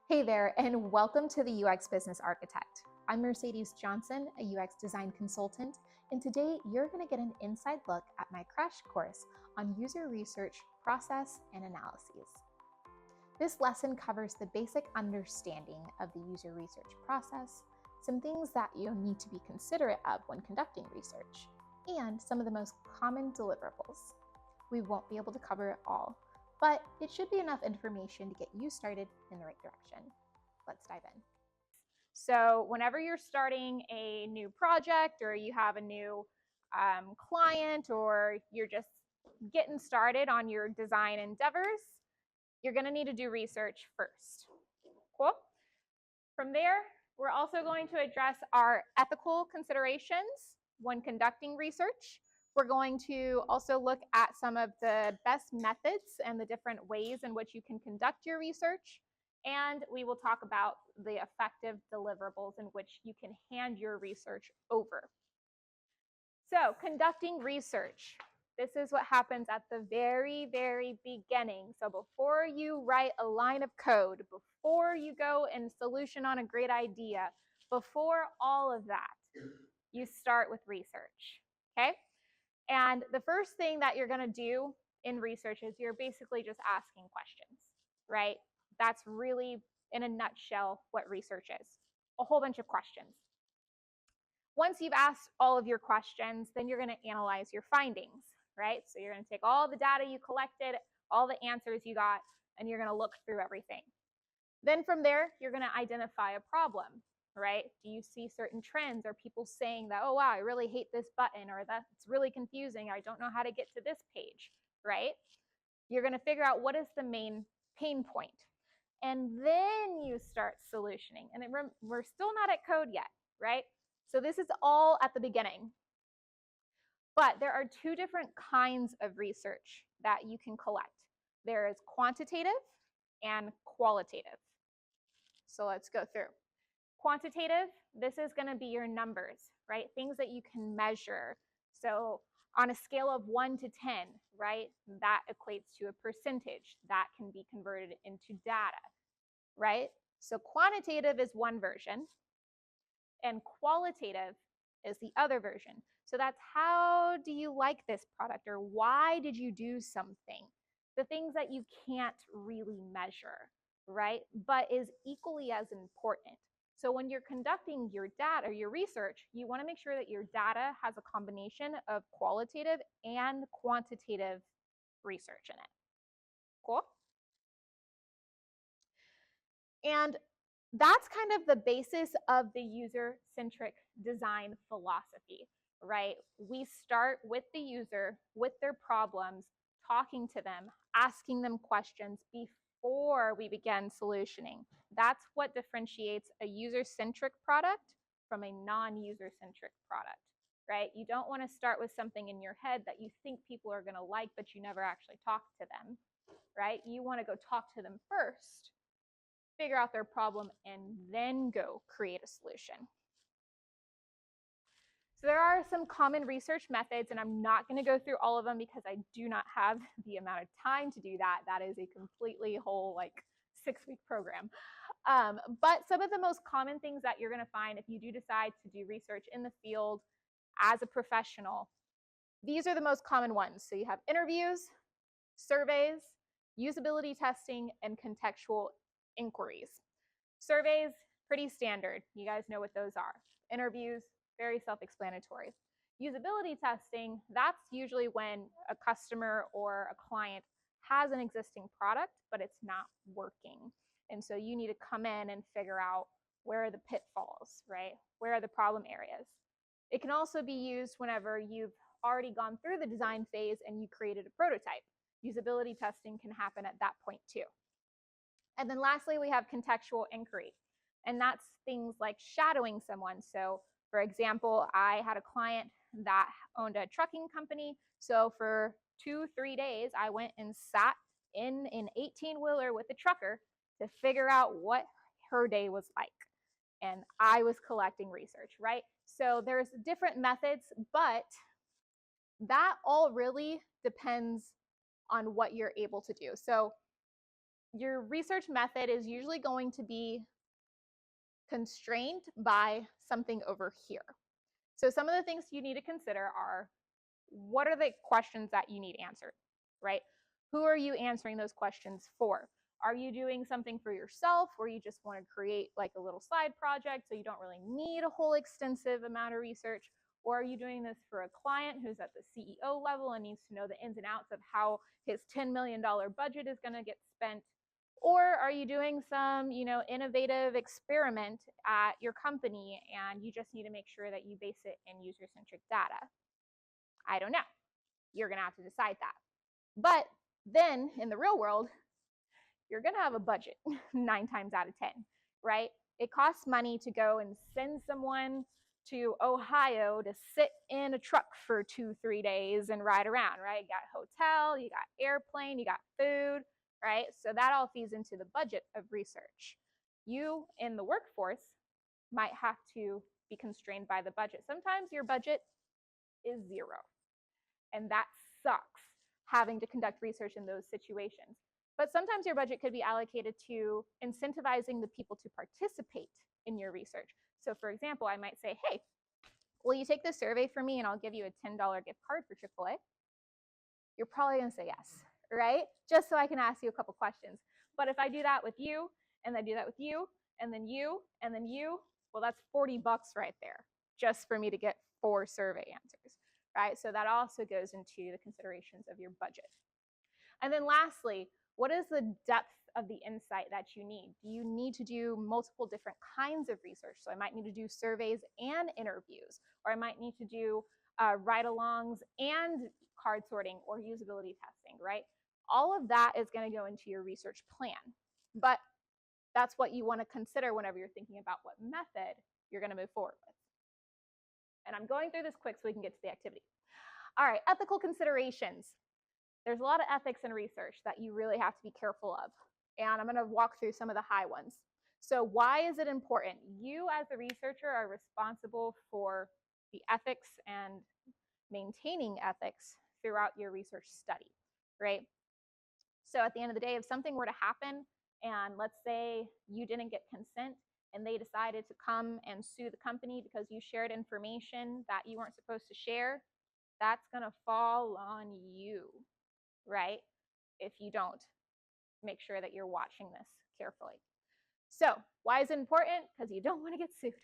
Hey there, and welcome to the UX Business Architect. I'm Mercedes Johnson, a UX design consultant, and today you're going to get an inside look at my crash course on user research, process, and analyses. This lesson covers the basic understanding of the user research process, some things that you'll need to be considerate of when conducting research, and some of the most common deliverables. We won't be able to cover it all, but it should be enough information to get you started in the right direction. Let's dive in. So whenever you're starting a new project or you have a new client or you're just getting started on your design endeavors, you're going to need to do research first. Cool? From there, we're also going to address our ethical considerations when conducting research. We're going to also look at some of the best methods and the different ways in which you can conduct your research. And we will talk about the effective deliverables in which you can hand your research over. So, conducting research. This is what happens at the very, very beginning. So before you write a line of code, before you go and solution on a great idea, before all of that, you start with research, okay? And the first thing that you're going to do in research is you're basically just asking questions, right? That's really, in a nutshell, what research is. A whole bunch of questions. Once you've asked all of your questions, then you're going to analyze your findings, right? So you're going to take all the data you collected, all the answers you got, and you're going to look through everything. Then from there, you're going to identify a problem, right? Do you see certain trends? Are people saying that, oh, wow, I really hate this button, or that it's really confusing, I don't know how to get to this page, right? You're going to figure out what is the main pain point. And then you start solutioning. And we're still not at code yet, right? So this is all at the beginning. But there are two different kinds of research that you can collect. There is quantitative and qualitative. So let's go through. Quantitative, this is going to be your numbers, right? Things that you can measure. So on a scale of 1 to 10, right, that equates to a percentage that can be converted into data, right? So quantitative is one version, and qualitative is the other version. So that's how do you like this product, or why did you do something? The things that you can't really measure, right, but is equally as important. So when you're conducting your data or your research, you want to make sure that your data has a combination of qualitative and quantitative research in it. Cool? And that's kind of the basis of the user-centric design philosophy, right? We start with the user, with their problems, talking to them, asking them questions before we begin solutioning. That's what differentiates a user-centric product from a non-user-centric product, right? You don't want to start with something in your head that you think people are going to like, but you never actually talk to them, right? You want to go talk to them first, figure out their problem, and then go create a solution. So there are some common research methods, and I'm not going to go through all of them because I do not have the amount of time to do that. That is a completely whole 6-week program. But some of the most common things that you're going to find if you do decide to do research in the field as a professional, these are the most common ones. So you have interviews, surveys, usability testing, and contextual inquiries. Surveys, pretty standard. You guys know what those are. Interviews, very self-explanatory. Usability testing, that's usually when a customer or a client has an existing product, but it's not working. And so you need to come in and figure out where are the pitfalls, right? Where are the problem areas? It can also be used whenever you've already gone through the design phase and you created a prototype. Usability testing can happen at that point too. And then lastly, we have contextual inquiry. And that's things like shadowing someone. So for example, I had a client that owned a trucking company. So for 2-3 days, I went and sat in an 18-wheeler with a trucker to figure out what her day was like. And I was collecting research, right? So there's different methods, but that all really depends on what you're able to do. So your research method is usually going to be constrained by something over here. So some of the things you need to consider are, what are the questions that you need answered, right? Who are you answering those questions for? Are you doing something for yourself where you just want to create like a little side project so you don't really need a whole extensive amount of research? Or are you doing this for a client who's at the CEO level and needs to know the ins and outs of how his $10 million budget is going to get spent? Or are you doing some, innovative experiment at your company and you just need to make sure that you base it in user-centric data? I don't know. You're going to have to decide that. But then in the real world, you're going to have a budget 9 times out of 10, right? It costs money to go and send someone to Ohio to sit in a truck for 2-3 days and ride around, right? You got hotel, you got airplane, you got food, right? So that all feeds into the budget of research. You in the workforce might have to be constrained by the budget. Sometimes your budget is 0. And that sucks, having to conduct research in those situations. But sometimes your budget could be allocated to incentivizing the people to participate in your research. So for example, I might say, hey, will you take this survey for me and I'll give you a $10 gift card for AAA? You're probably going to say yes, right? Just so I can ask you a couple questions. But if I do that with you, and I do that with you, and then you, and then you, well, that's $40 right there, just for me to get 4 survey answers, right? So that also goes into the considerations of your budget. And then lastly, what is the depth of the insight that you need? Do you need to do multiple different kinds of research? So I might need to do surveys and interviews, or I might need to do ride-alongs and card sorting or usability testing, right? All of that is going to go into your research plan. But that's what you want to consider whenever you're thinking about what method you're going to move forward with. And I'm going through this quick so we can get to the activity. All right, ethical considerations. There's a lot of ethics in research that you really have to be careful of. And I'm going to walk through some of the high ones. So why is it important? You as a researcher are responsible for the ethics and maintaining ethics throughout your research study, right? So at the end of the day, if something were to happen and let's say you didn't get consent and they decided to come and sue the company because you shared information that you weren't supposed to share, that's going to fall on you, right? If you don't make sure that you're watching this carefully. So why is it important? Because you don't want to get sued.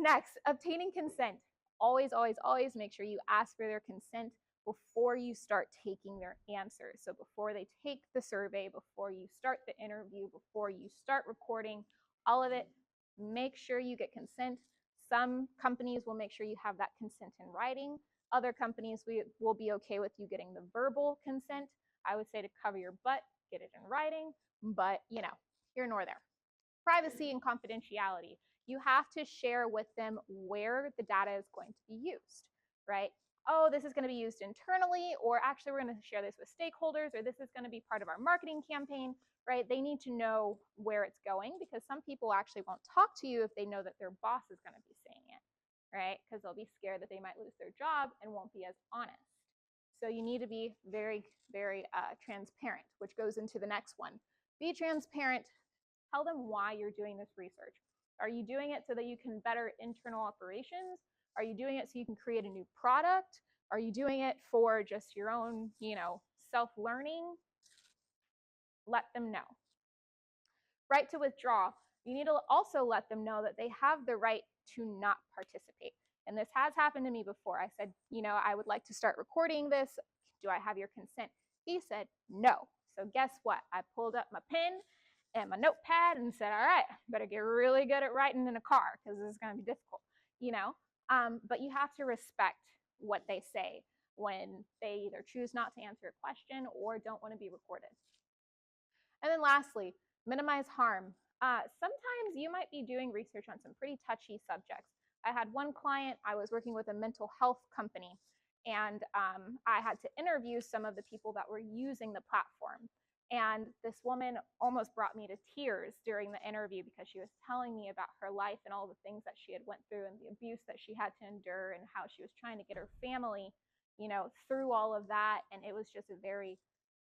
Next, obtaining consent. Always, always, always make sure you ask for their consent before you start taking their answers. So before they take the survey, before you start the interview, before you start recording, all of it, make sure you get consent. Some companies will make sure you have that consent in writing. Other companies will be okay with you getting the verbal consent. I would say to cover your butt, get it in writing, but here nor there. Privacy and confidentiality. You have to share with them where the data is going to be used, right? Oh, this is going to be used internally, or actually we're going to share this with stakeholders, or this is going to be part of our marketing campaign, right? They need to know where it's going because some people actually won't talk to you if they know that their boss is going to be saying it, right? Because they'll be scared that they might lose their job and won't be as honest. So you need to be very, very transparent, which goes into the next one. Be transparent. Tell them why you're doing this research. Are you doing it so that you can better internal operations? Are you doing it so you can create a new product? Are you doing it for just your own, self-learning? Let them know. Right to withdraw. You need to also let them know that they have the right to not participate. And this has happened to me before. I said, I would like to start recording this. Do I have your consent? He said, no. So guess what? I pulled up my pen and my notepad and said, all right, better get really good at writing in a car because this is going to be difficult, but you have to respect what they say when they either choose not to answer a question or don't want to be recorded. And then lastly, minimize harm. Sometimes you might be doing research on some pretty touchy subjects. I had one client, I was working with a mental health company, and I had to interview some of the people that were using the platform. And this woman almost brought me to tears during the interview because she was telling me about her life and all the things that she had went through and the abuse that she had to endure and how she was trying to get her family, through all of that. And it was just a very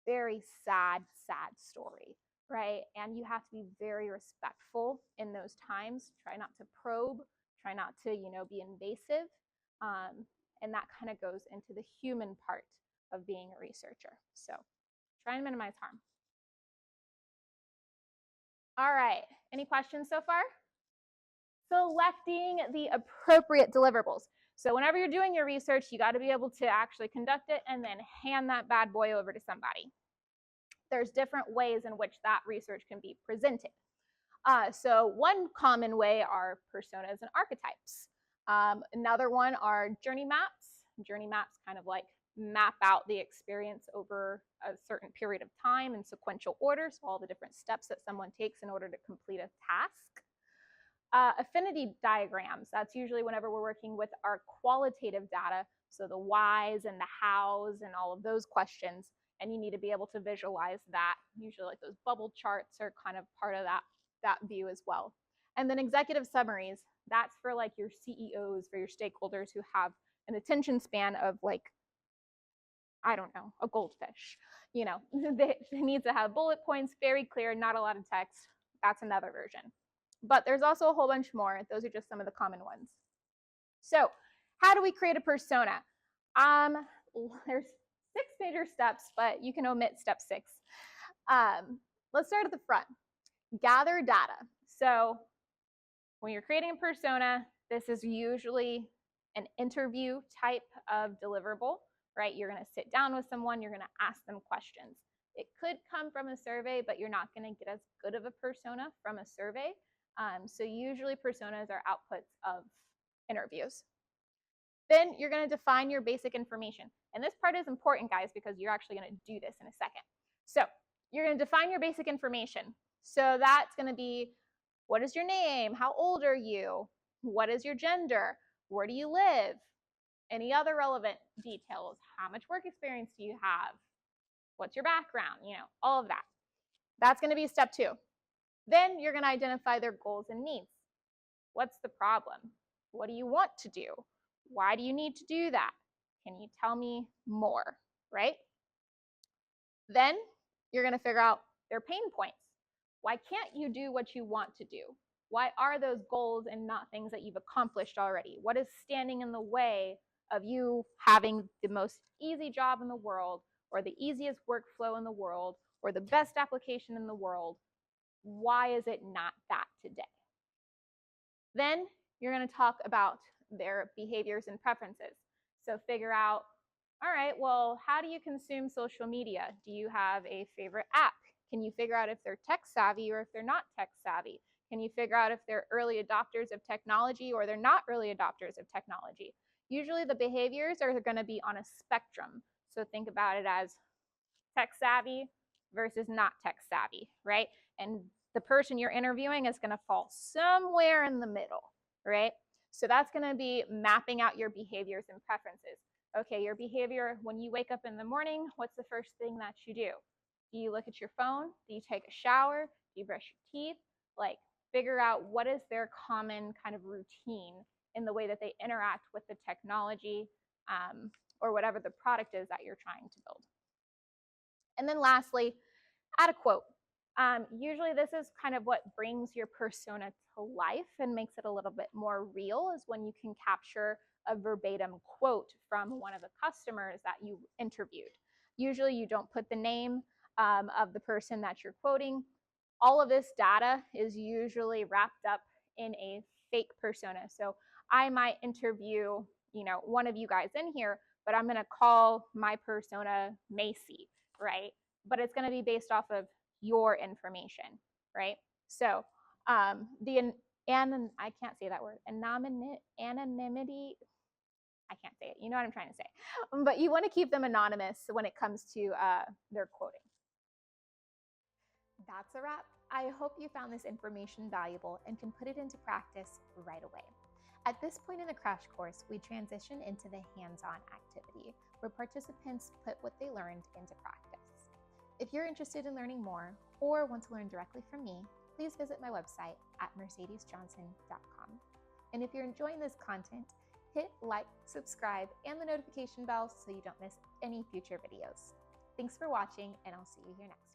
very sad, sad story, right? And you have to be very respectful in those times. Try not to probe, try not to, be invasive. And that kind of goes into the human part of being a researcher. So try and minimize harm. All right, any questions so far? Selecting the appropriate deliverables. So whenever you're doing your research, you got to be able to actually conduct it and then hand that bad boy over to somebody. There's different ways in which that research can be presented. So one common way are personas and archetypes. Another one are journey maps. Journey maps kind of like map out the experience over a certain period of time in sequential order, so all the different steps that someone takes in order to complete a task. Affinity diagrams, that's usually whenever we're working with our qualitative data, so the whys and the hows and all of those questions, and you need to be able to visualize that. Usually like those bubble charts are kind of part of that view as well. And then executive summaries, that's for like your CEOs, for your stakeholders who have an attention span of like, I don't know, a goldfish. They need to have bullet points, very clear, not a lot of text. That's another version. But there's also a whole bunch more. Those are just some of the common ones. So how do we create a persona? There's 6 major steps, but you can omit step 6. Let's start at the front. Gather data. So when you're creating a persona, this is usually an interview type of deliverable, right? You're going to sit down with someone, you're going to ask them questions. It could come from a survey, but you're not going to get as good of a persona from a survey. So usually personas are outputs of interviews. Then you're going to define your basic information. And this part is important, guys, because you're actually going to do this in a second. So you're going to define your basic information. So that's going to be, what is your name? How old are you? What is your gender? Where do you live? Any other relevant details? How much work experience do you have? What's your background? All of that. That's going to be step 2. Then you're going to identify their goals and needs. What's the problem? What do you want to do? Why do you need to do that? Can you tell me more, right? Then you're going to figure out their pain points. Why can't you do what you want to do? Why are those goals and not things that you've accomplished already? What is standing in the way of you having the most easy job in the world, or the easiest workflow in the world, or the best application in the world? Why is it not that today? Then you're going to talk about their behaviors and preferences. So figure out, all right, well, how do you consume social media? Do you have a favorite app? Can you figure out if they're tech savvy or if they're not tech savvy? Can you figure out if they're early adopters of technology or they're not early adopters of technology? Usually the behaviors are going to be on a spectrum. So think about it as tech savvy versus not tech savvy, right? And the person you're interviewing is going to fall somewhere in the middle, right? So that's going to be mapping out your behaviors and preferences. Okay, your behavior when you wake up in the morning, what's the first thing that you do? Do you look at your phone? Do you take a shower? Do you brush your teeth? Like, figure out what is their common kind of routine in the way that they interact with the technology or whatever the product is that you're trying to build. And then lastly, add a quote. Usually this is kind of what brings your persona to life and makes it a little bit more real, is when you can capture a verbatim quote from one of the customers that you interviewed. Usually you don't put the name of the person that you're quoting. All of this data is usually wrapped up in a fake persona. So I might interview, one of you guys in here, but I'm going to call my persona Macy, right? But it's going to be based off of your information, right? So I can't say that word, anonymity, I can't say it. You know what I'm trying to say. But you want to keep them anonymous when it comes to their quoting. That's a wrap. I hope you found this information valuable and can put it into practice right away. At this point in the crash course, we transition into the hands-on activity, where participants put what they learned into practice. If you're interested in learning more or want to learn directly from me, please visit my website at mercedesjohnson.com. And if you're enjoying this content, hit like, subscribe, and the notification bell so you don't miss any future videos. Thanks for watching, and I'll see you here next time.